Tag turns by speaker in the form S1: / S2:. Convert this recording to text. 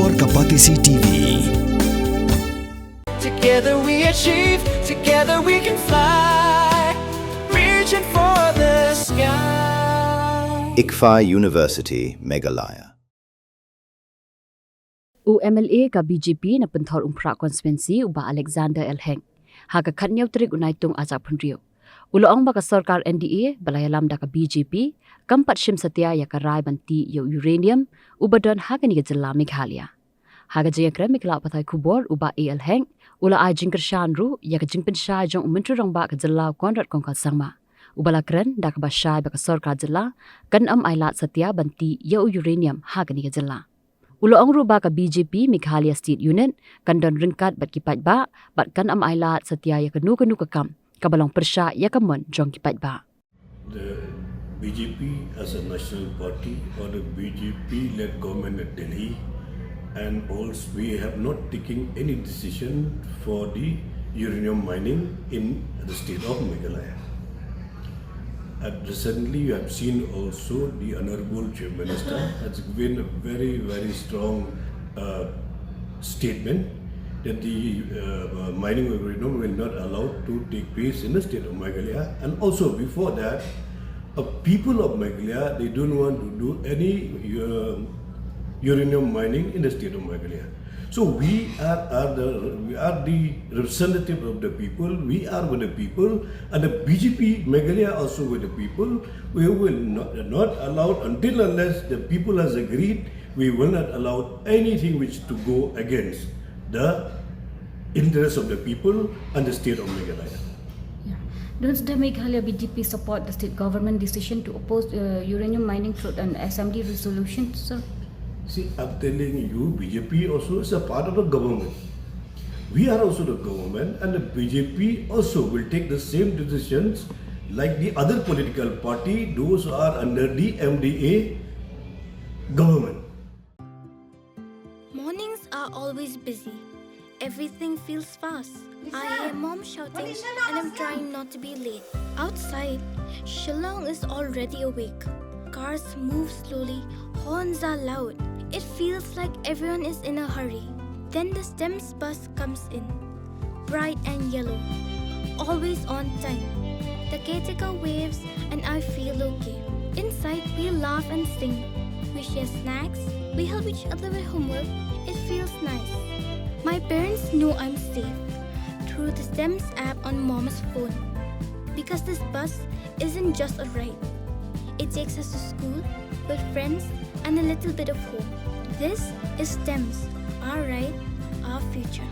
S1: Sorkar TV.
S2: Together we achieve, together we can fly, reaching for the sky.
S3: ICFA University, Meghalaya.
S4: UMLA ka BJP na penthor umpra constituency uba Alexander Elheng. Haga khanyaw trik unaitung ajak phunriu. Uloong baka Sorkar NDA Ïalam da ka BJP kampat Shim satya ya ka rai banti yo Uranium ubadon haga ni jilla Meghalaya. Haga jaya kra mikla pathai khubor uba Elheng ula ai jingkar shanru ya ka jingpen sha jong umentru rong ba ka jilla konrat kongkal sangma. Ubala kran da ka ba sha ba ka Sorkar jilla kan ailat satya banti yo Uranium haga ni jilla. Uloong ruba ka BJP Meghalaya State Unit kandon ringkat bat kipat ba bat kan ailat satya ya kanu ka kam kabalong persya ya kamon jong kipat ba.
S5: The BJP as a national party or the BJP-led government at Delhi, and also we have not taken any decision for the uranium mining in the state of Meghalaya. And recently you have seen also the Honorable Chief Minister has given a very, very strong statement that the mining of uranium will not allowed to take place in the state of Meghalaya. And also before that, people of Meghalaya, they don't want to do any uranium mining in the state of Meghalaya. So we are the representative of the people. We are with the people, and the BJP Meghalaya also with the people. We will not allow until unless the people has agreed. We will not allow anything which to go against the interests of the people and the state of Meghalaya.
S6: Yeah. Does the Meghalaya BJP support the state government decision to oppose uranium mining through an assembly resolution, sir?
S5: See, I'm telling you, BJP also is a part of the government. We are also the government, and the BJP also will take the same decisions like the other political party, those are under the MDA government.
S7: Mornings are always busy. Everything feels fast. I hear mom shouting and I'm trying not to be late. Outside, Shillong is already awake. Cars move slowly, horns are loud. It feels like everyone is in a hurry. Then the STEMS bus comes in, bright and yellow, always on time. The caretaker waves and I feel okay. Inside, we laugh and sing. We share snacks, we help each other with homework. It feels nice. My parents know I'm safe through the STEMS app on mom's phone. Because this bus isn't just a ride. It takes us to school, with friends, and a little bit of hope. This is STEMS, our ride, our future.